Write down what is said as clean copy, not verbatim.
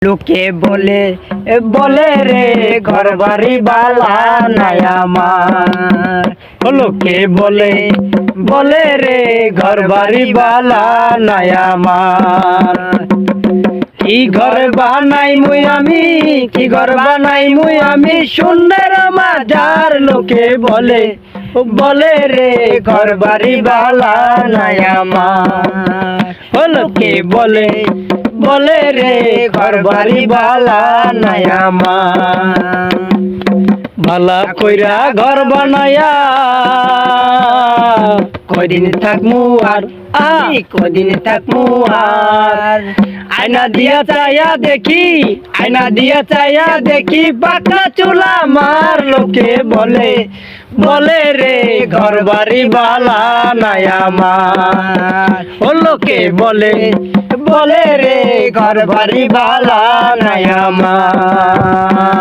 লোকে বলে বলে রে ঘর বাড়ি বালা নাই আমার। লোকে বলে বলে রে ঘর বাড়ি বালা নাই আমার। কি ঘর বানাই মুই আমি, কি ঘর বানাই মুই আমি, সুন্দর মাজার। লোকে বলে বলে রে ঘর বাড়ি বালা নাই আমার। লোকে বলে বলে রে ঘর বাড়ি বালা নাই আমার। ভালা কইরা ঘর বানায়া কদিন থাকমু আর কদিন থাকমু আর। আয়না দিয়া চায়া দেখি, আয়না দিয়া চায়া দেখি, পাকা চুলা মার। লোকে বলে বলে রে ঘর বাড়ি বালা নাই আমার। লোকে বলে বলে রে ঘর বাড়ি বালা নাই আমার।